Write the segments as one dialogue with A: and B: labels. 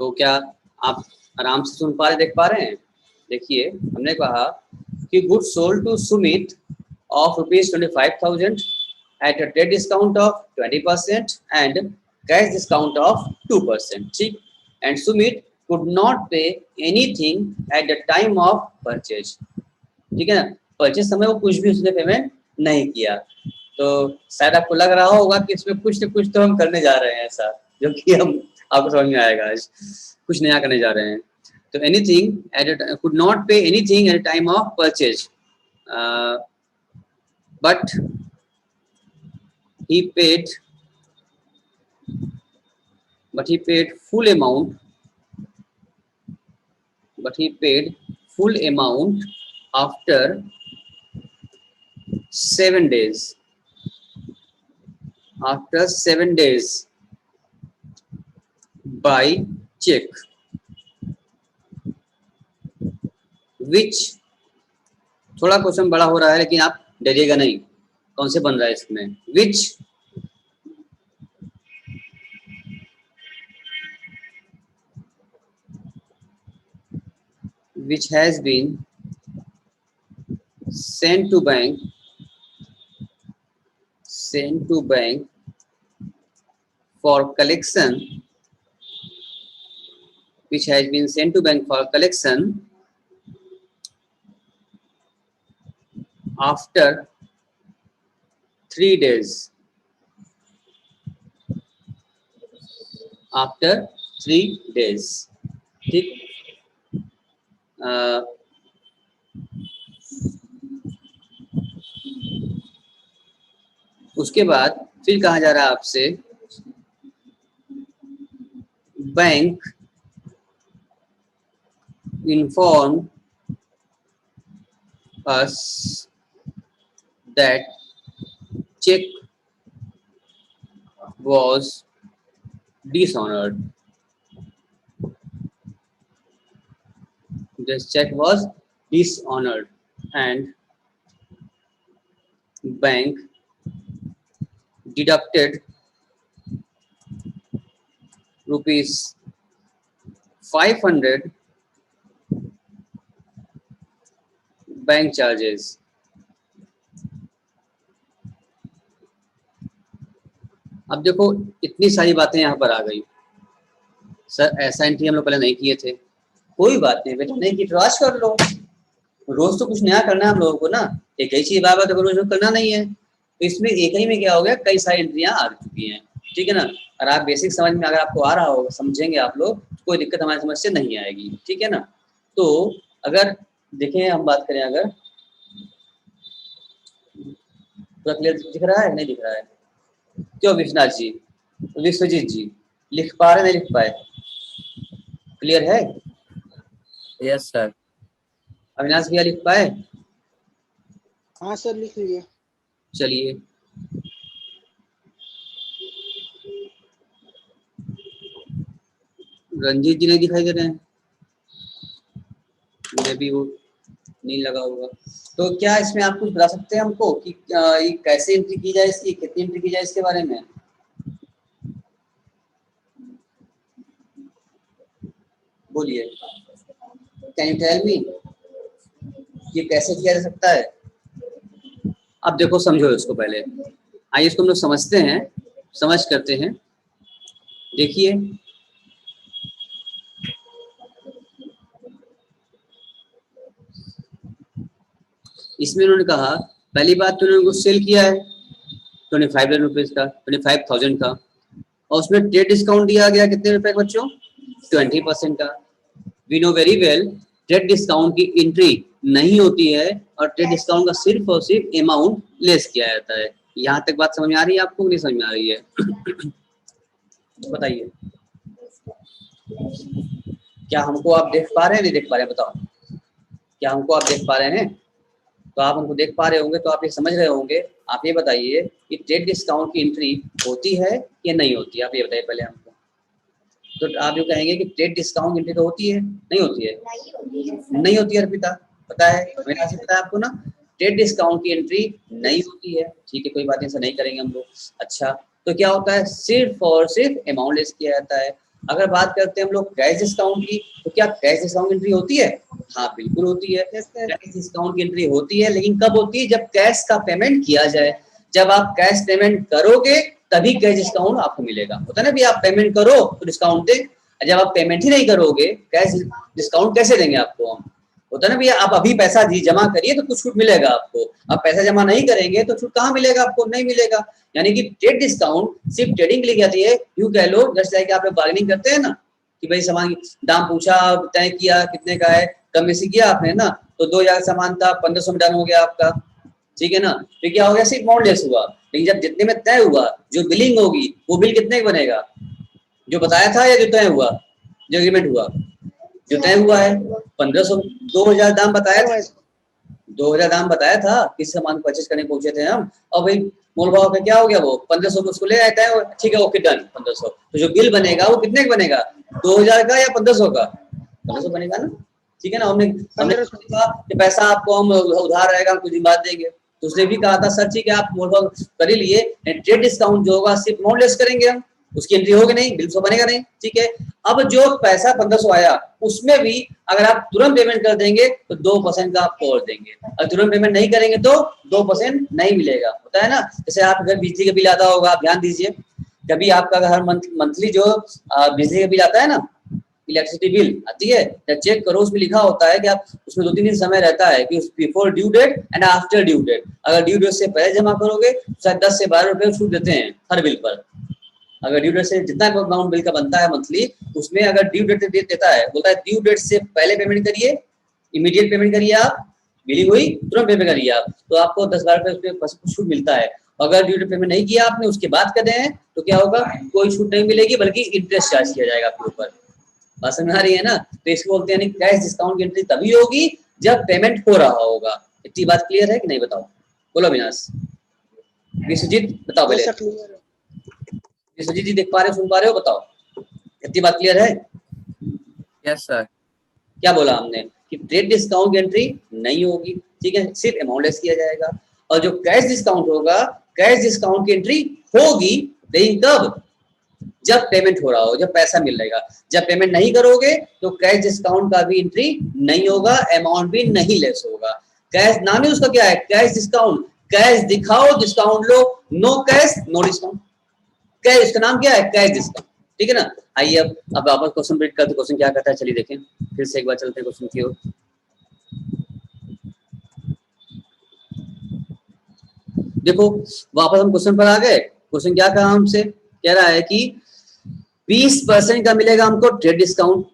A: तो क्या आप आराम से सुन पा रहे, देख पा रहे हैं? देखिए, हमने कहा कि good sold to Sumit of rupees 25,000 at a trade discount of 20% and cash discount of 2%. ठीक, and Sumit could not pay anything at the time of purchase. ठीक है ना, परचेज समय वो कुछ भी उसने पेमेंट नहीं किया। तो शायद आपको लग रहा होगा कि इसमें कुछ न कुछ तो हम करने जा रहे हैं ऐसा, जो कि हम आपको समझ में आएगा आज, कुछ नया करने जा रहे हैं। तो anything at could not pay anything at time of purchase, but he paid full amount after 7 days by check, which थोड़ा क्वेश्चन बड़ा हो रहा है लेकिन आप डरिएगा नहीं, कौन से बन रहा है इसमें, which has been sent to bank for collection, after 3 days, ठीक। उसके बाद फिर कहा जा रहा है आपसे, bank inform us that check was dishonored. This check was dishonored and bank deducted rupees 500 bank charges. अब देखो इतनी सारी बातें यहाँ पर आ गई, सर ऐसा एंट्री हम लोग पहले नहीं किए थे। कोई बात नहीं बेटा, नहीं की तो आज कर लो, रोज तो कुछ नया करना है हम लोगों को ना, एक ही चीज बार बार तो रोज करना नहीं है। तो इसमें एक ही में क्या हो गया, कई सारी एंट्रियां आ चुकी हैं, ठीक है ना। और आप बेसिक समझ में अगर आपको आ रहा होगा, समझेंगे आप लोग, कोई दिक्कत हमारी समझ से नहीं आएगी, ठीक है ना। तो अगर देखें, हम बात करें, अगर पूरा क्लियर दिख रहा है, नहीं दिख रहा है क्यों विश्वनाथ जी, विश्वजीत जी लिख पा रहे, नहीं लिख पाए? क्लियर है?
B: Yes sir.
A: अविनाश भैया लिख पाए?
C: हाँ सर लिख लिए।
A: चलिए, रंजीत जी नहीं दिखाई दे रहे हैं, मैं भी वो नहीं लगा होगा। तो क्या इसमें आप कुछ बता सकते हैं हमको कि ये कैसे एंट्री की जाए, इसकी कितनी एंट्री की जाए, इसके बारे में बोलिए। कैन यू टेल मी ये कैसे किया जा सकता है? अब देखो समझो इसको पहले, आइए इसको हम लोग समझते हैं, समझ करते हैं। देखिए इसमें उन्होंने कहा, पहली बात तो उन्होंने कुछ सेल किया है 25 रुपीज का, 25,000 का, और उसमें ट्रेड डिस्काउंट दिया गया कितने रुपए बच्चों, 20% का। We know very well trade discount की एंट्री नहीं होती है, और ट्रेड डिस्काउंट का सिर्फ और सिर्फ अमाउंट लेस किया जाता है। यहाँ तक बात समझ में आ रही है आपको, नहीं समझ में आ रही है? बताइए, क्या हमको आप देख पा रहे हैं, नहीं देख पा रहे हैं? बताओ, क्या हमको आप देख पा रहे हैं? तो आप हमको देख पा रहे होंगे तो आप ये समझ रहे होंगे। आप ये बताइए कि ट्रेड डिस्काउंट की एंट्री होती है या नहीं होती है, आप ये बताइए पहले हमको। तो आप जो कहेंगे कि ट्रेड डिस्काउंट एंट्री तो होती है, नहीं होती है? नहीं होती है अर्पिता, पता है, मेरा से पता है आपको ना, ट्रेड डिस्काउंट की एंट्री नहीं होती है, ठीक है, कोई बात नहीं, ऐसा नहीं करेंगे हम लोग। अच्छा, तो क्या होता है, सिर्फ और सिर्फ अमाउंट लेस किया जाता है। अगर बात करते हैं हम लोग कैश डिस्काउंट की, तो क्या कैश डिस्काउंट एंट्री होती है? हाँ बिल्कुल होती है,
C: Yes, sir.
A: कैश डिस्काउंट की एंट्री होती है, लेकिन कब होती है? जब कैश का पेमेंट किया जाए। जब आप कैश पेमेंट करोगे तभी कैश डिस्काउंट आपको मिलेगा। होता है ना भी आप पेमेंट करो तो डिस्काउंट दे, जब आप पेमेंट ही नहीं करोगे कैश डिस्काउंट कैसे देंगे आपको हम? होता है ना भैया, आप अभी पैसा जमा करिए तो कुछ छूट मिलेगा आपको, आप पैसा जमा नहीं करेंगे तो छूट कहाँ मिलेगा आपको? नहीं मिलेगा। यानी कि ट्रेड डिस्काउंट सिर्फ ट्रेडिंग के लिए जाती है। यूं कह लो जैसे लाइक आप बार्गेनिंग करते हैं ना, कि भाई सामान दाम पूछा, तय किया कितने का है, कम बेसी किया आपने ना, तो 2000 सामान था 1500 में डन हो गया आपका, ठीक है ना। तो क्या हो गया? सिर्फ अमाउंट लेस हुआ, लेकिन जब जितने में तय हुआ जो बिलिंग होगी वो बिल कितने का बनेगा? जो बताया था या जो तय हुआ, जो एग्रीमेंट हुआ? जो तय हुआ है 1500, 2000 दाम बताया था, 2000 दाम बताया था किसी सामान को परचेज करने पहुंचे थे हम, और भाई मोल भाव पे क्या हो गया? वो 1500 को उसको ले आया है, ठीक है ओके डन 1500। तो जो बिल बनेगा वो कितने का बनेगा? 2000 का या 1500 का? 1500 बनेगा ना, ठीक है ना। हमने कहा कि पैसा आपको हम उधार रहेगा, हम कुछ दिन बाद देंगे, तो उसने भी कहा था सर ठीक है आप मोल भाव कर ही लिए, ट्रेड डिस्काउंट जो होगा सिर्फ अमाउंट लेस करेंगे हम, उसकी एंट्री होगी नहीं, बिल तो बनेगा नहीं, ठीक है। अब जो पैसा 1500 आया उसमें भी अगर आप तुरंत पेमेंट कर देंगे तो 2% का आपको और देंगे, और तुरंत पेमेंट नहीं करेंगे तो 2% नहीं मिलेगा। होता है ना, जैसे आप अगर बिजली का बिल आता होगा, आप ध्यान दीजिए, कभी आपका हर मंथली जो बिजली का बिल आता है ना, इलेक्ट्रिसिटी बिल आती है, या चेक करो उसमें लिखा होता है कि आप उसमें 2-3 दिन समय रहता है कि before due date and after due date. अगर ड्यू डेट से पहले जमा करोगे शायद 10 से 12 रुपए छूट देते हैं हर बिल पर। अगर ड्यू डेट से जितना अमाउंट बिल का बनता है मंथली, उसमें अगर ड्यू डेट देता है, बोलता है ड्यू डेट से पहले पेमेंट करिए, इमीडिएट पेमेंट करिए, आप बिलिंग हुई तुरंत पेमेंट करिए आप, तो आपको 10-12 रुपए छूट मिलता है। अगर ड्यू डेट पेमेंट नहीं किया आपने, उसके बाद कर हैं तो क्या होगा? कोई छूट नहीं मिलेगी, बल्कि इंटरेस्ट चार्ज किया जाएगा आपके ऊपर। बात समझ आ रही है ना? तो इसको बोलते हैं कैश डिस्काउंट की एंट्री तभी होगी जब पेमेंट हो रहा होगा। इतनी बात क्लियर है कि नहीं? बताओ, बोलो अविनाश। विश्वजीत बताओ पहले। विश्वजीत जी देख पा रहे हो, सुन पा रहे हो? बताओ, इतनी बात क्लियर है?
B: Yes sir.
A: क्या बोला हमने कि ट्रेड डिस्काउंट की एंट्री नहीं होगी, ठीक है, सिर्फ अमाउंट लेस किया जाएगा। और जो कैश डिस्काउंट होगा, कैश डिस्काउंट की एंट्री होगी, लेकिन कब? जब पेमेंट हो रहा हो, जब पैसा मिल रहेगा। जब पेमेंट नहीं करोगे तो कैश डिस्काउंट का भी एंट्री नहीं होगा, अमाउंट भी नहीं लेस होगा। कैश नाम ही उसका क्या है? Cash discount. कैश दिखाओ डिस्काउंट लो, no cash no discount. Cash, इसका नाम क्या है? कैश डिस्काउंट, ठीक है ना। आइए अब वापस क्वेश्चन रीड करते, क्वेश्चन क्या कहता है चलिए देखें, फिर से एक बार चलते हैं क्वेश्चन की ओर। देखो वापस हम क्वेश्चन पर आ गए। क्वेश्चन क्या कहा हमसे? कह रहा है कि 20% का मिलेगा हमको ट्रेड डिस्काउंट,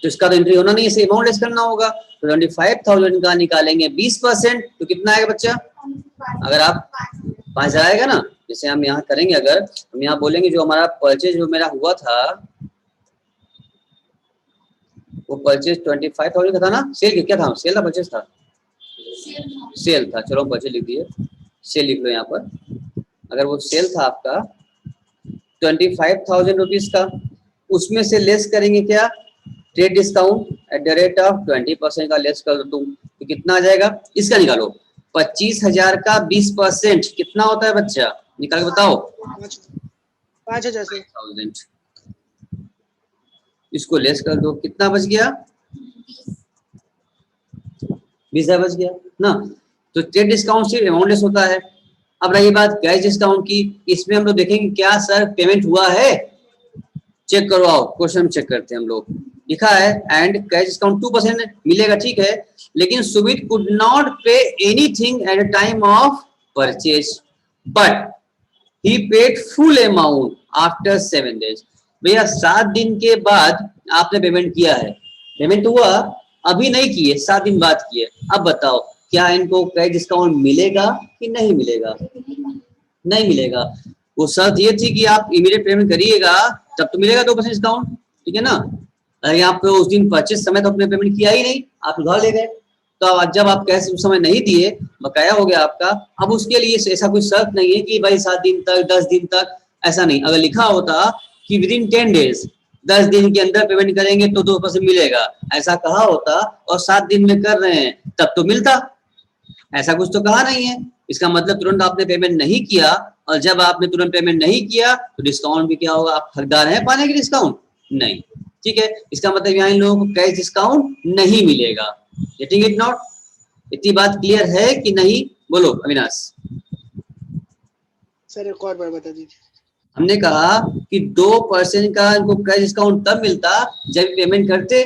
A: तो इसका तो एंट्री होना नहीं है, इसे अमाउंट लेस करना होगा। तो 25,000 का निकालेंगे 20%, तो कितना आएगा बच्चा? अगर आप 5,000 आएगा ना, जैसे हम यहाँ करेंगे, अगर हम यहाँ बोलेंगे जो हमारा परचेज जो मेरा हुआ था, वो परचेज 25,000 का था ना। सेल क्या था? सेल था परचेज था? सेल था। चलो परचेज लिख दिए, सेल लिख लो यहाँ पर। अगर वो सेल था आपका 25,000 रुपीज का, उसमें से लेस करेंगे क्या? Trade discount at the rate of 20% का लेस कर दो तुम, तो कितना आ जाएगा? इसका निकालो। 25,000 का 20% कितना होता है बच्चा? निकाल के बताओ।
C: 5,000 से।
A: इसको लेस कर दो, कितना बच गया? 20,000 बच गया ना। तो ट्रेड डिस्काउंट सिर्फ अमाउंट लेस होता है। अब रही बात कैश डिस्काउंट की, इसमें हम लोग देखेंगे क्या सर पेमेंट हुआ है, चेक करो आओ, क्वेश्चन चेक करते हैं हम लोग। लिखा है एंड कैश डिस्काउंट 2% मिलेगा, ठीक है, लेकिन Sumit could not pay anything at the time of purchase but he paid full amount after 7 days। भैया 7 दिन के बाद आपने पेमेंट किया है, पेमेंट हुआ, अभी नहीं किए, 7 दिन बाद किए। अब बताओ क्या इनको कैश डिस्काउंट मिलेगा कि नहीं मिलेगा? नहीं मिलेगा। वो शर्त ये थी कि आप इमीडिएट पेमेंट करिएगा तब तो मिलेगा 2% डिस्काउंट, ठीक है ना। अगर आप उस दिन परचेज समय तो अपने पेमेंट किया ही नहीं, आप उधार ले गए, तो जब आप कैश उस समय नहीं दिए, बकाया हो गया आपका। अब उसके लिए ऐसा कोई शर्त नहीं है कि भाई 7 दिन तक 10 दिन तक, ऐसा नहीं। अगर लिखा होता कि विद इन 10 days 10 दिन के अंदर पेमेंट करेंगे तो 2% मिलेगा, ऐसा कहा होता, और 7 दिन में कर रहे हैं तब तो मिलता। ऐसा कुछ तो कहा नहीं है। इसका मतलब तुरंत आपने पेमेंट नहीं किया, और जब आपने तुरंत पेमेंट नहीं किया तो डिस्काउंट भी क्या होगा? आप हकदार हैं पाने के डिस्काउंट, नहीं। ठीक है, इसका मतलब यहाँ इन लोगों को कैश डिस्काउंट नहीं मिलेगा। Getting it not? इतनी बात क्लियर है कि नहीं? बोलो अविनाश।
C: सर एक और बार बता दीजिए।
A: हमने कहा कि 2% का इनको कैश डिस्काउंट तब मिलता जब पेमेंट करते।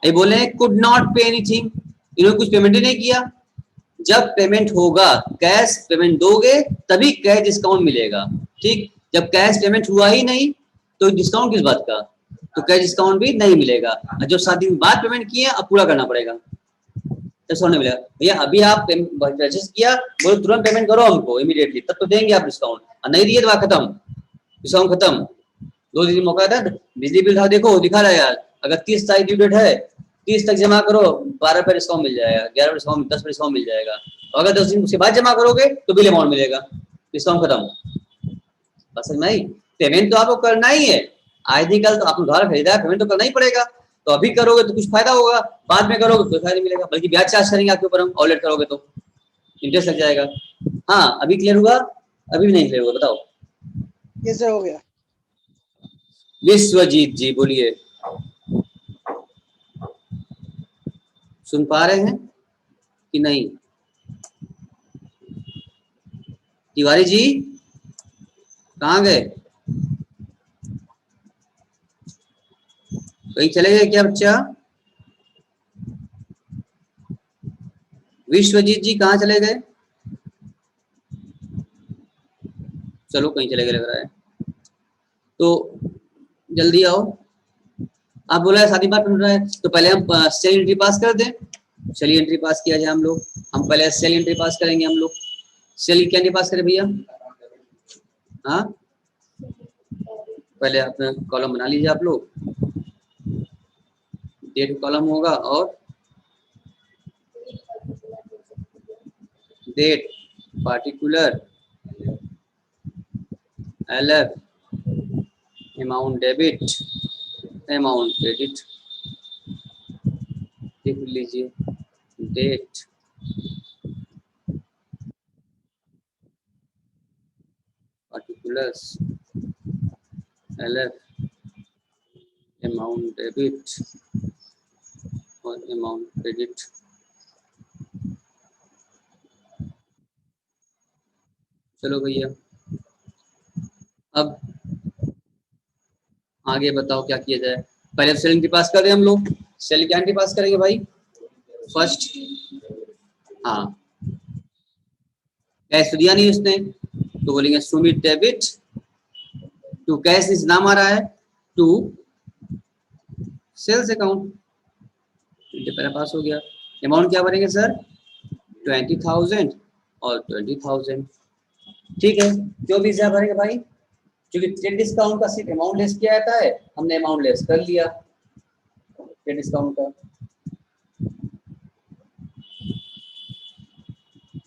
A: ये बोले कुड नॉट पे एनीथिंग, इन्होंने कुछ पेमेंट ही नहीं किया। जब पेमेंट होगा, कैश पेमेंट दोगे तभी कैश डिस्काउंट मिलेगा। ठीक, जब कैश पेमेंट हुआ ही नहीं तो डिस्काउंट किस बात का? तो कैश डिस्काउंट भी नहीं मिलेगा। जो 7 दिन बाद पेमेंट किए अब पूरा करना पड़ेगा, डिस्काउंट नहीं मिलेगा। भैया अभी आप परचेस किया, बोलो तुरंत पेमेंट करो हमको इमीडिएटली, तब तो देंगे आप डिस्काउंट, और नहीं दिए तो खत्म, डिस्काउंट खत्म। 2 दिन मौका था, बिजली बिल था देखो दिखा रहा है यार, अगर 30 तारीख ड्यू डेट है, 30 तक जमा करो, 12 पर डिस्काउंट मिल जाएगा, 11 पर डिस्काउंट, 10 पर डिस्काउंट मिल जाएगा। और अगर 10 दिन उसके बाद जमा करोगे तो बिल अमाउंट मिलेगा, डिस्काउंट खत्म। बस नहीं, पेमेंट तो आपको करना ही है। आज कल तो आपने उधार खरीदा है, पेमेंट तो करना ही पड़ेगा। तो अभी करोगे तो कुछ फायदा होगा, बाद में करोगे तो कोई फायदा नहीं मिलेगा, बल्कि ब्याज चार्ज करेंगे आपके ऊपर हम, और लेट करोगे तो इंटरेस्ट लग जाएगा। हाँ अभी क्लियर हुआ? अभी भी नहीं क्लियर हुआ, बताओ।
C: ये सर हो गया।
A: विश्वजीत जी बोलिए, सुन पा रहे हैं कि नहीं? तिवारी जी कहाँ गए? कहीं चले गए क्या बच्चा? विश्वजीत जी कहाँ चले गए? चलो कहीं चले गए लग रहा है, तो जल्दी आओ। आप बोला है शादी बात बन रहा है, तो पहले हम सेल एंट्री पास कर दें। चलिए एंट्री पास किया जाए हम लोग। हम पहले सेल एंट्री पास करेंगे हम लोग। सेल क्या एंट्री पास करें भैया? हाँ पहले अपना कॉलम बना लीजिए आप लोग, डेट कॉलम होगा और date particular LF, amount debit, amount credit. लिख लीजिए date particulars LF, amount debit और अमाउंट क्रेडिट। चलो भैया अब आगे बताओ क्या किया जाए। पहले सेल एंट्री पास कर रहे हैं हम लोग। सेल क्या एंट्री पास करेंगे भाई? फर्स्ट, हाँ कैश तो दिया नहीं उसने, तो बोलेंगे सुमित डेबिट टू कैश, इस नाम आ रहा है, टू सेल्स अकाउंट। पहला पास हो गया। अमाउंट क्या भरेंगे सर? 20,000 और 20,000। ठीक है, जो भी हिसाब भरेंगे भाई, क्योंकि ट्रेड डिस्काउंट का सिर्फ अमाउंट लेस किया जाता है, हमने अमाउंट लेस कर लिया ट्रेड डिस्काउंट का।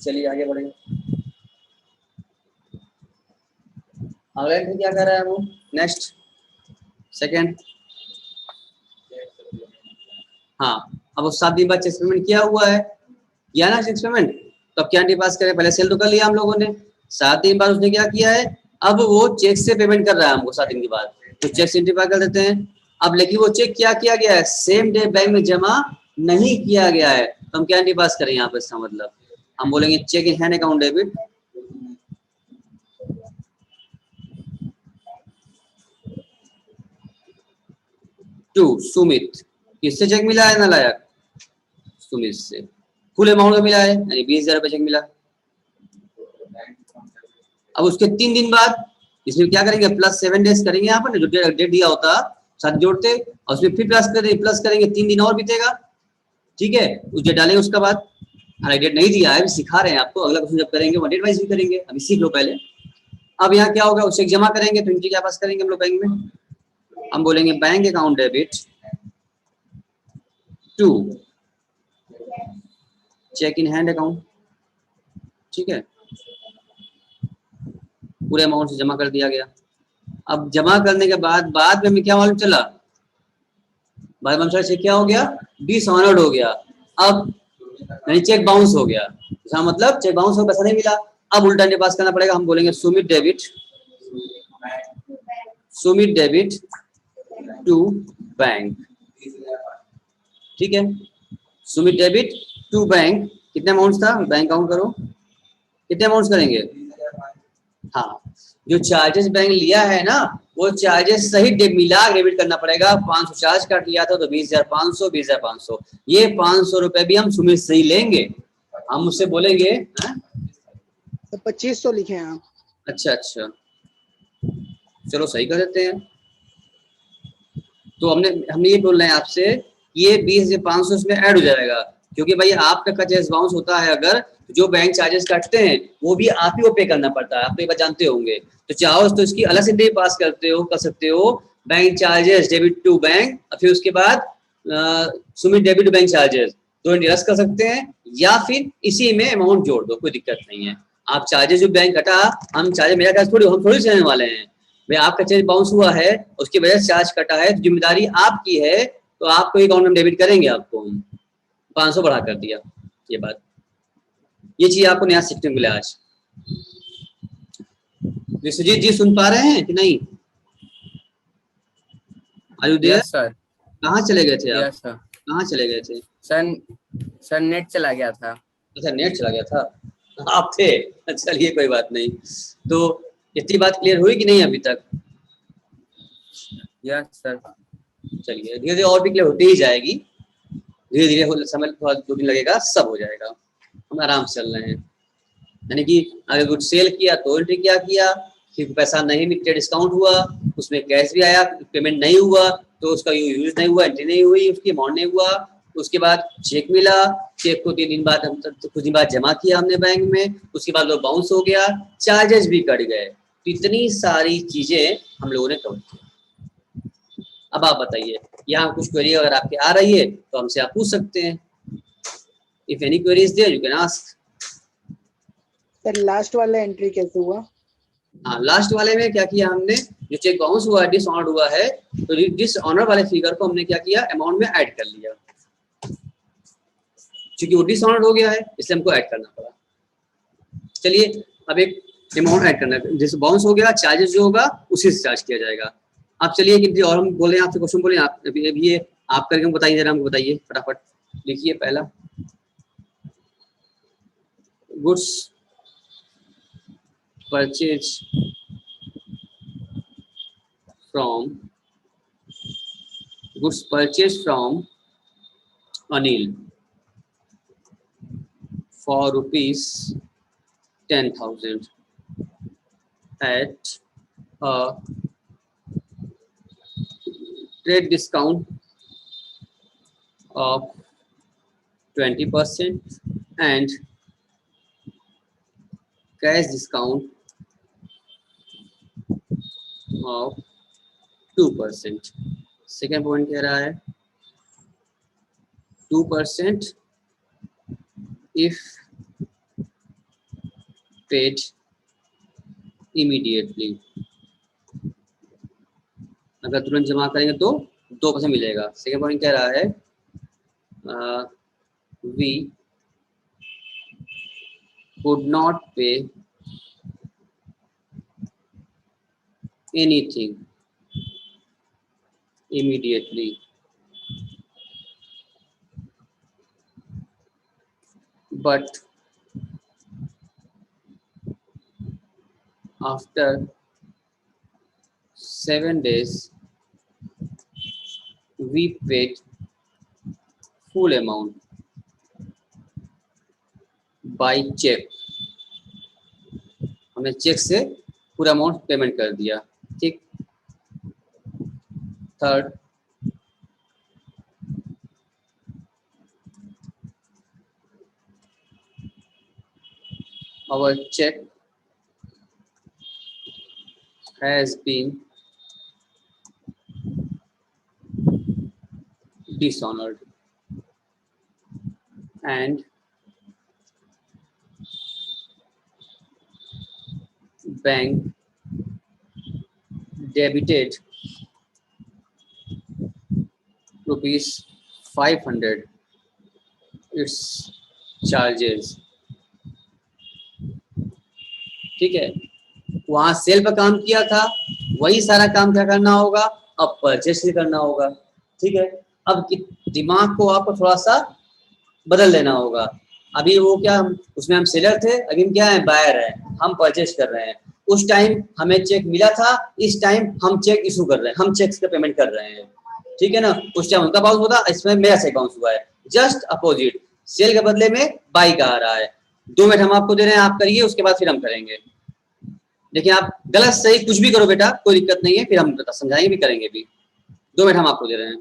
A: चलिए आगे बढ़ेंगे। अगला एंट्री क्या कर रहा है वो? नेक्स्ट सेकंड, हाँ अब वो 7 दिन बाद चेक पेमेंट किया हुआ है, किया ना चेक पेमेंट, तो अब क्या एंट्री पास करें? पहले सेल तो कर लिया हम लोगों ने, 7 दिन बाद उसने क्या किया है, अब वो चेक से पेमेंट कर रहा है हमको 7 दिन के बाद, तो चेक से एंट्री पास कर देते हैं। अब लेकिन वो चेक क्या किया गया है? सेम डे बैंक में जमा नहीं किया गया है, तो हम क्या एंट्री पास करें यहाँ पे? इसका मतलब हम बोलेंगे cheque in hand account debit to Sumit. किससे चेक मिला है नालायक? सुमित से। फुल अमाउंट का मिला है, यानी 20,000 रुपये चेक मिला। अब उसके 3 दिन बाद इसमें क्या करेंगे? +7 डेज करेंगे यहाँ पर, जो डेट दिया होता साथ जोड़ते, और उसमें फिर प्लस करेंगे 3 दिन और बीतेगा। ठीक है, उस डेट डालेंगे उसका बाद। हालांकि डेट नहीं दिया है, अभी सिखा रहे हैं आपको, अगला क्वेश्चन जब करेंगे वो डेट वाइज भी करेंगे, अभी सीख लो पहले। अब यहाँ क्या होगा? उसे जमा करेंगे तो इनके क्या पास करेंगे हम लोग बैंक में? हम बोलेंगे bank account debit to cheque in hand account. ठीक है, पूरे अमाउंट से जमा कर दिया गया। अब जमा करने के बाद में हमें क्या मालूम चला? बाद में से क्या हो गया? डिसऑनर्ड हो गया। अब यानी चेक बाउंस हो गया, इसका मतलब चेक बाउंस हो, पैसा नहीं मिला। अब उल्टा एंट्री पास करना पड़ेगा, हम बोलेंगे सुमित डेबिट टू बैंक, ठीक है। सुमित डेबिट टू बैंक, कितने अमाउंट था, बैंक काउंट करो, कितने अमाउंट करेंगे। हाँ, जो चार्जेस बैंक लिया है ना, वो चार्जेस सही मिला डेबिट करना पड़ेगा। 500 चार्ज काट लिया था तो 20,500, 20,500, ये 500 रुपए भी हम सुमित से ही लेंगे। हम उससे बोलेंगे हाँ?
C: तो 2500 लिखे हैं आप।
A: अच्छा अच्छा, चलो सही कर देते हैं। तो हमने ये बोल रहे हैं आपसे, ये 20,500 इसमें ऐड हो जाएगा, क्योंकि भाई आपका चार्जेस बाउंस होता है अगर, जो बैंक चार्जेस काटते हैं वो भी आप ही को पे करना पड़ता है, आप तो ये बात जानते होंगे। तो चाहो तो इसकी अलग से एंट्री पास करते हो, कर सकते हो, bank charges debit to bank, और फिर उसके बाद Sumit debit to bank charges, दो एंट्री रस कर सकते हैं, या फिर इसी में अमाउंट जोड़ दो, कोई दिक्कत नहीं है। आप चार्जेस जो बैंक कटा, हम चार्जेस मेरा चार्ज थोड़ी, हम थोड़ी सहने वाले हैं भाई, आपका चार्ज बाउंस हुआ है उसकी वजह से चार्ज कटा है, तो जिम्मेदारी आपकी है, तो आपको अकाउंट में डेबिट करेंगे आपको। 500 बढ़ा कर दिया, ये बात, ये चीज आपको नया सीखने को मिला आज। विश्वजीत जी सुन पा रहे हैं कि नहीं? Are you there?
B: Yes sir.
A: कहाँ चले गए थे आप?
B: Yes sir.
A: कहाँ चले गए थे?
B: सर नेट चला गया था।
A: अच्छा, नेट चला गया था, आप थे, चलिए कोई बात नहीं। तो इतनी बात क्लियर हुई कि नहीं अभी तक?
B: Yes sir.
A: चलिए धीरे धीरे और भी क्लियर होती ही जाएगी, धीरे धीरे समय थोड़ा 2 दिन लगेगा, सब हो जाएगा। हम आराम से चल रहे हैं, यानी कि अगर कुछ सेल किया तो एंट्री क्या किया, फिर पैसा नहीं मिलते, डिस्काउंट हुआ, उसमें कैश भी आया, पेमेंट नहीं हुआ तो उसका यूज नहीं हुआ, एंट्री नहीं हुई, उसकी अमाउंट नहीं हुआ। उसके बाद चेक मिला, चेक को 3 दिन बाद कुछ दिन बाद जमा किया हमने बैंक में, उसके बाद वो बाउंस हो गया, चार्जेस भी कट गए। तो इतनी सारी चीजें हम लोगों ने कवर की। अब आप बताइए, यहाँ कुछ क्वेरी अगर आपके आ रही है तो हमसे आप पूछ सकते हैं। If any query is there you can ask.
C: Sir last वाला एंट्री कैसे हुआ?
A: हाँ, लास्ट वाले में क्या किया हमने, जो चेक बाउंस हुआ है, डिसऑनर्ड हुआ है, तो डिसऑनर वाले फिगर को हमने क्या किया, अमाउंट में ऐड कर लिया, क्योंकि वो डिसऑनर्ड हो गया है इसलिए हमको ऐड करना पड़ा। चलिए अब एक अमाउंट ऐड करना है, जैसे बाउंस हो गया, चार्जेस जो होगा उसी से चार्ज किया जाएगा। आप चलिए कि और हम बोले, आपसे क्वेश्चन बोले, आप अभी ये आप करके हमको बताइए, जरा हमको बताइए फटाफट। लिखिए पहला, goods purchase from Anil for rupees 10,000 at a trade discount of 20% and cash discount of 2%. Second point कह रहा है 2% if paid immediately, अगर तुरंत जमा करेंगे तो 2% मिलेगा। सेकेंड पॉइंट कह रहा है we could not pay anything immediately, but after 7 days we paid full amount by check, हमने चेक से पूरा अमाउंट पेमेंट कर दिया, ठीक। Third, our check has been dishonored and bank debited rupees 500 its charges, ठीक है। वहां सेल पर काम किया था, वही सारा काम क्या करना होगा, अब परचेस ही करना होगा, ठीक है। अब दिमाग को आपको थोड़ा सा बदल लेना होगा। अभी वो क्या उसमें हम सेलर थे, अभी हम क्या है बायर है, हम परचेस कर रहे हैं। उस टाइम हमें चेक मिला था, इस टाइम हम चेक इशू कर रहे हैं, हम चेक्स का पेमेंट कर रहे हैं, ठीक है ना। उस टाइम उनका बाउंस हुआ था, इसमें मेरा चेक बाउंस हुआ है। जस्ट अपोजिट, सेल के बदले में बाई का आ रहा है। 2 मिनट हम आपको दे रहे हैं, आप करिए, उसके बाद फिर हम करेंगे। देखिए आप गलत सही कुछ भी करो बेटा, कोई दिक्कत नहीं है, फिर हम समझाएंगे भी करेंगे भी। 2 मिनट हम आपको दे रहे हैं।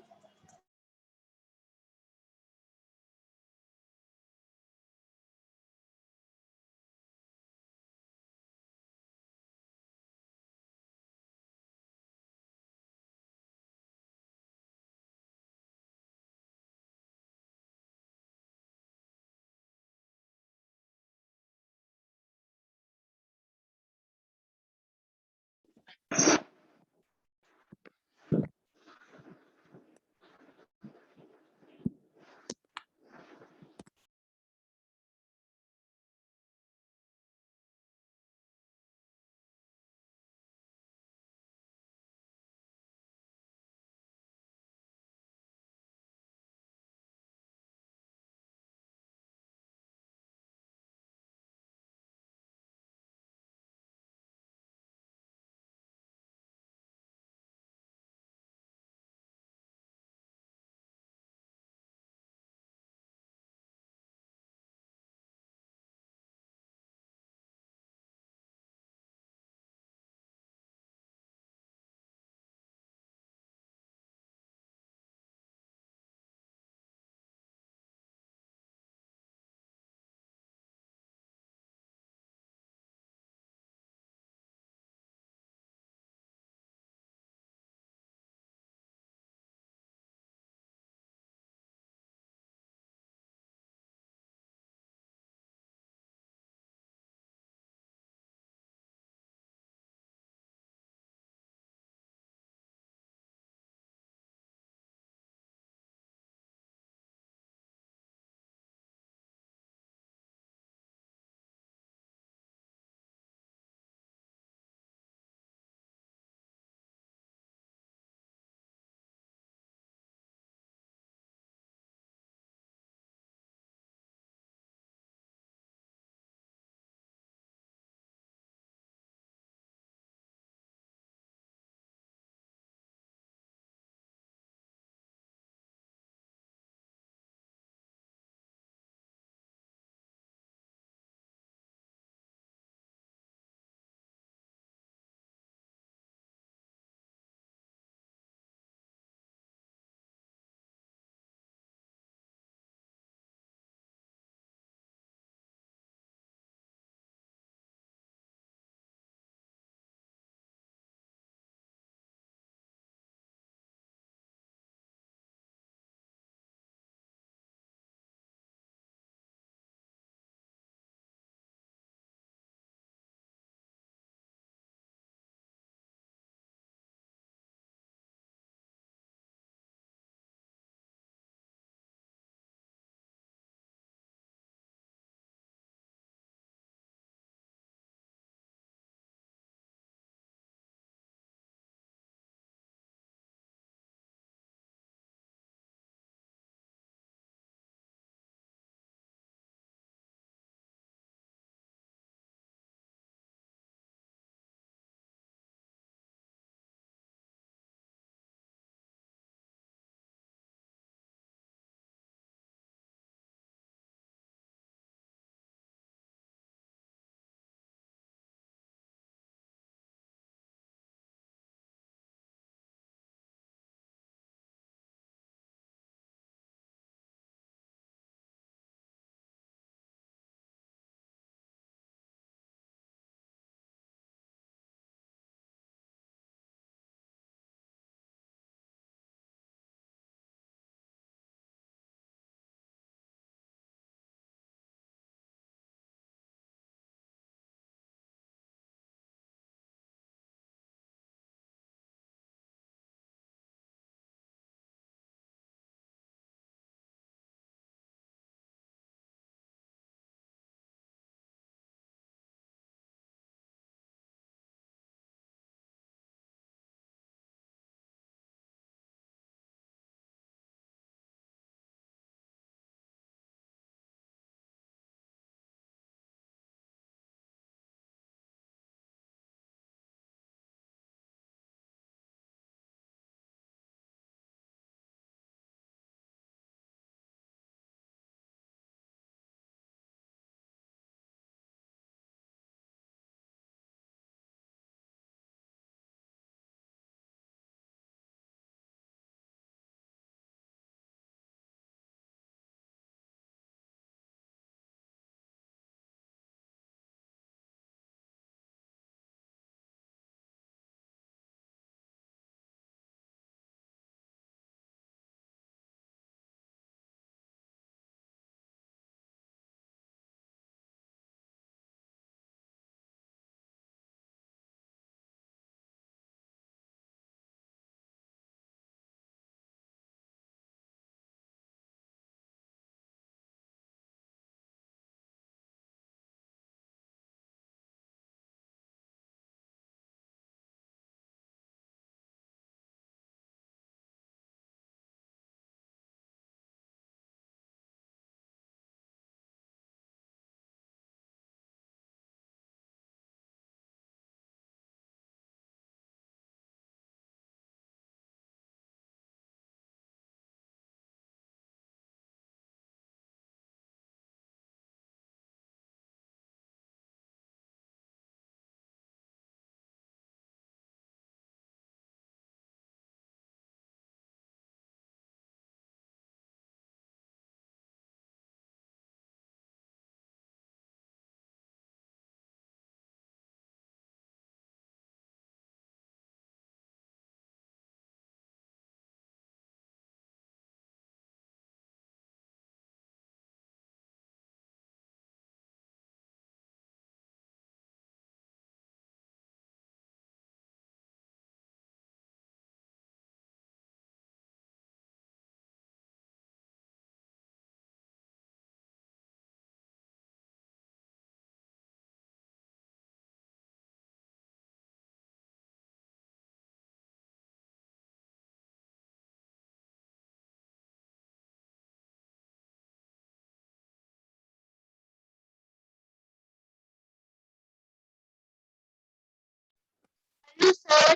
D: Hello, sir.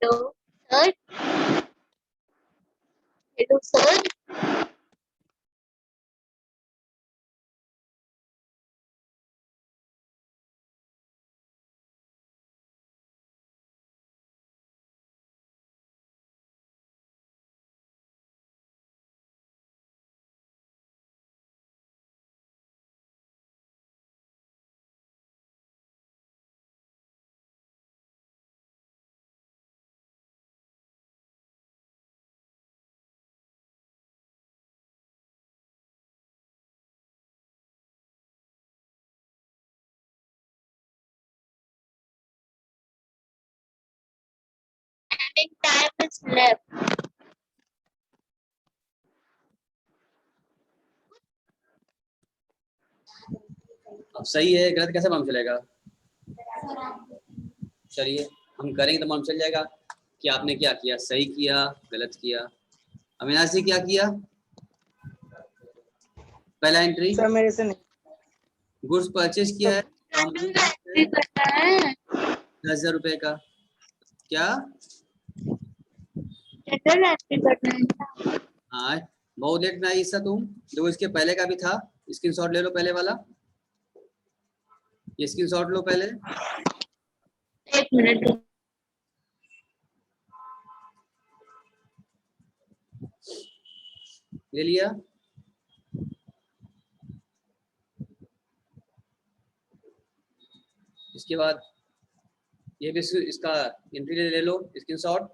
D: Hello, sir. Hello, sir. Ending time is left.
A: अब सही है गलत कैसे मालूम चलेगा? चलिए हम करेंगे तो मालूम चल जाएगा कि आपने क्या किया, सही किया गलत किया। अविनाश जी क्या किया? पहला एंट्री
C: सर मेरे से नहीं।
A: गुड्स परचेज किया है
D: एंट्री करना है।
A: 10,000 रुपए का। क्या?
D: जनरल एंट्री करना है।
A: हाँ बहुत लेट में आई इसका तुम। देखो इसके पहले का भी था, स्क्रीनशॉट ले लो पहले वाला, ये स्क्रीनशॉट लो पहले।
D: 1 मिनट।
A: ले लिया? इसके बाद ये भी इसका एंट्री ले लो स्क्रीनशॉट,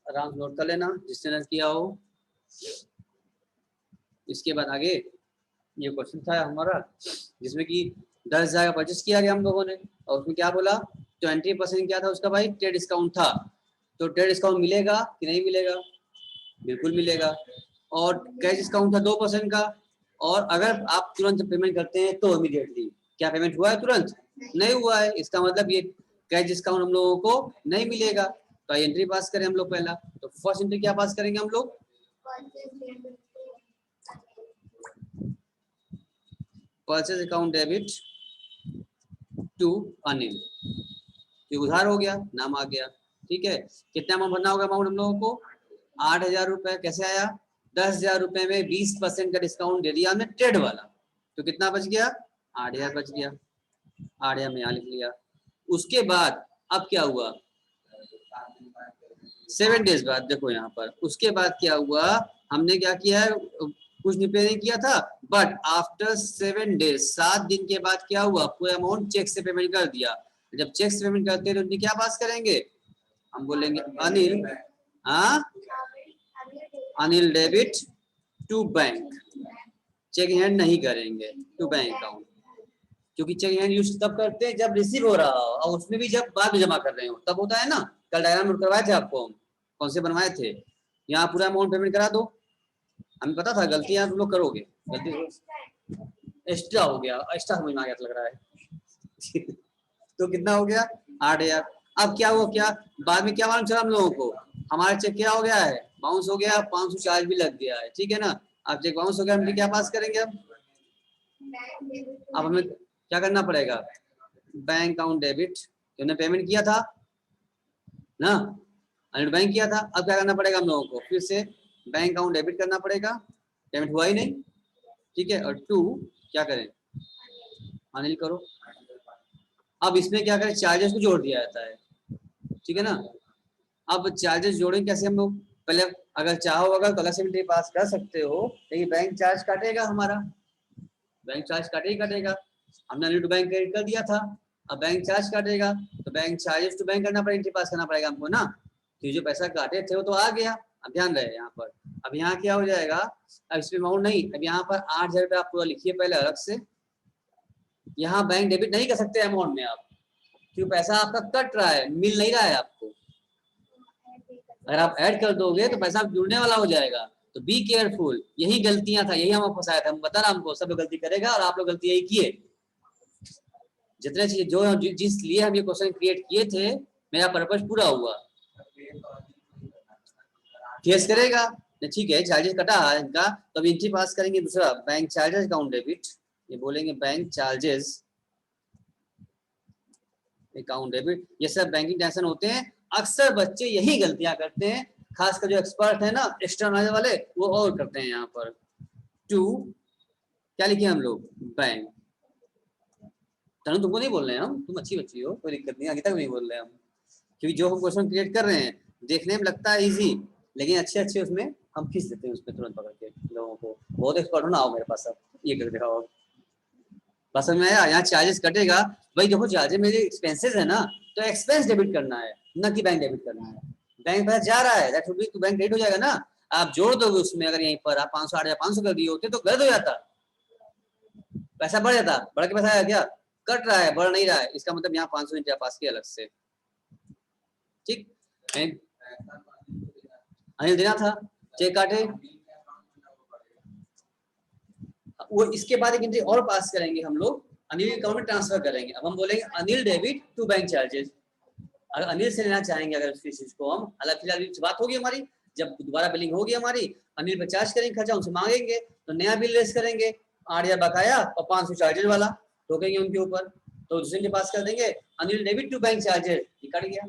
A: आराम से नोट कर लेना जिसने नोट किया हो। इसके बाद आगे ये क्वेश्चन था हमारा जिसमें कि 10,000 का परचेस किया गया हम लोगों ने, और उसमें क्या बोला 20% क्या था उसका भाई, ट्रेड डिस्काउंट था। तो ट्रेड डिस्काउंट मिलेगा कि नहीं मिलेगा? बिल्कुल मिलेगा। और कैश डिस्काउंट था 2% का, और अगर आप तुरंत पेमेंट करते हैं तो इमीडिएटली, क्या पेमेंट हुआ है तुरंत? नहीं हुआ है, इसका मतलब ये कैश डिस्काउंट हम लोगों को नहीं मिलेगा। तो एंट्री पास करें हम लोग पहला, तो फर्स्ट एंट्री क्या पास करेंगे हम लोग? Purchase account debit to Anil, ये उधार हो गया, नाम आ गया। ठीक है, कितना अमाउंट भरना होगा? अमाउंट हम लोगों को 8,000 रुपए। कैसे आया? 10,000 रुपए में 20% का डिस्काउंट दे दिया हमने ट्रेड वाला, तो कितना बच गया? 8,000 बच गया। 8,000 में यहाँ लिख लिया। उसके बाद अब क्या हुआ? 7 डेज बाद देखो यहाँ पर, उसके बाद क्या हुआ, हमने क्या किया है, कुछ नहीं पे नहीं किया था, बट आफ्टर 7 डेज 7 दिन के बाद क्या हुआ, पूरा अमाउंट चेक से पेमेंट कर दिया। जब चेक से पेमेंट करते हैं तो क्या पास करेंगे? हम बोलेंगे अनिल, हाँ Anil debit to bank. Cheque hand नहीं करेंगे, टू बैंक अकाउंट, क्योंकि चेक हैंड यूज तब करते हैं जब रिसीव हो रहा हो, और उसमें भी जब बाद में जमा कर रहे हो तब होता है ना। कल डायग्राम नोट करवाए थे आपको, कौन से बनवाए थे। यहाँ पूरा अमाउंट पेमेंट करा दो, हमें पता था गलतियां तुम लोग करोगे, गलती एक्स्ट्रा हो गया, एक्स्ट्रा समझ में आ गया लग रहा है। तो कितना हो गया? 8,000। अब क्या हुआ, क्या बाद में क्या मालूम चला हम लोगों को, हमारा चेक क्या हो गया है, बाउंस हो गया, 500 चार्ज भी लग गया है। ठीक है ना, अब चेक बाउंस हो गया, हम क्या पास करेंगे? अब हमें क्या करना पड़ेगा? बैंक अकाउंट डेबिट, तुमने पेमेंट किया था ना, अनिल बैंक किया था, अब क्या करना पड़ेगा हम लोगों को? फिर से बैंक अकाउंट डेबिट करना पड़ेगा, पेमेंट हुआ ही नहीं। ठीक है, और टू क्या करें, अनिल करो। अब इसमें क्या करें, चार्जेस को जोड़ दिया जाता है। ठीक है ना, अब चार्जेस जोड़ेंगे कैसे हम लोग? पहले अगर चाहो अगर तो अलग से एंट्री पास कर सकते हो, लेकिन बैंक चार्ज काटेगा हमारा, बैंक चार्ज काटेगा। हमने अनिल टू बैंक क्रेडिट कर दिया था, अब बैंक चार्ज काटेगा, तो बैंक चार्जेस टू बैंक करना पड़ेगा, एंट्री पास करना पड़ेगा हमको ना। तो जो पैसा काटे थे वो तो आ गया, अब ध्यान रहे यहाँ पर। अब यहाँ क्या हो जाएगा, अब इसमें अमाउंट नहीं, अब यहाँ पर 8,000 रुपये आप पूरा लिखिए पहले अलग से। यहाँ बैंक डेबिट नहीं कर सकते अमाउंट में आप, क्योंकि पैसा आपका कट रहा है, मिल नहीं रहा है आपको। अगर आप ऐड कर दोगे तो पैसा जुड़ने वाला हो जाएगा। तो बी केयरफुल, यही गलतियां था, यही हमें फंसाया था। हम बता रहा हमको सब लोग गलती करेगा, और आप लोग गलती यही किए। जितने चीज जो जिस लिए हम ये क्वेश्चन क्रिएट किए थे, मेरा पर्पज पूरा हुआ। केस करेगा ठीक है, चार्जेस कटा है इनका, तो अब एंट्री पास करेंगे दूसरा, बैंक चार्जेस अकाउंट डेबिट, ये बोलेंगे बैंक चार्जेस अकाउंट डेबिट। ये सब बैंकिंग ट्रांजैक्शन होते हैं, अक्सर बच्चे यही गलतियां करते हैं, खासकर जो एक्सपर्ट है ना एक्स्टर्नल वाले, वो और करते हैं। यहाँ पर टू क्या लिखे हम लोग, बैंक। तनु तुमको नहीं बोल रहे हैं हम, तुम अच्छी बच्ची हो, कोई दिक्कत नहीं, आगे तक नहीं बोल रहे हम, क्योंकि जो हम क्वेश्चन क्रिएट कर रहे हैं देखने में लगता है इजी, लेकिन अच्छे अच्छे उसमें हम खींच देते हैं उसमें तुरंत पकड़ के लोगों को। बहुत एक्सपर्ट हो ना, आओ मेरे पास, अब ये कर दिखाओ। बस में आया, यहाँ चार्जेस कटेगा भाई, देखो चार्जेस मेरे एक्सपेंसेस है ना, तो एक्सपेंस डेबिट करना है, ना कि बैंक डेबिट करना है। बैंक पैसा जा रहा है, that would be to bank credit हो जाएगा ना। आप जोड़ दोगे उसमें, अगर यहीं पर आप 500 8,500 कर दिए होते तो गलत हो जाता, पैसा बढ़ जाता, बढ़ के पैसा आया क्या, कट रहा है, बढ़ नहीं रहा है, इसका मतलब यहाँ 500 इंडिया पास किया अलग से, ठीक। अनिल देना था, चेक काटे, वो इसके बाद एक एंट्री और पास करेंगे हम लोग, अनिल अकाउंट में ट्रांसफर करेंगे। अब हम बोलेंगे Anil debit to bank charges, अगर अनिल से लेना चाहेंगे अगर उसकी चीज को हम, अलग फिलहाल बात होगी हमारी, जब दोबारा बिलिंग होगी हमारी, अनिल पे चार्ज करेंगे खर्चा, उनसे मांगेंगे तो नया बिल लेस करेंगे, 8,000 बकाया और 500 चार्जेस वाला ठोकेंगे उनके ऊपर, तो दूसरे के पास कर देंगे Anil debit to bank charges, cut गया।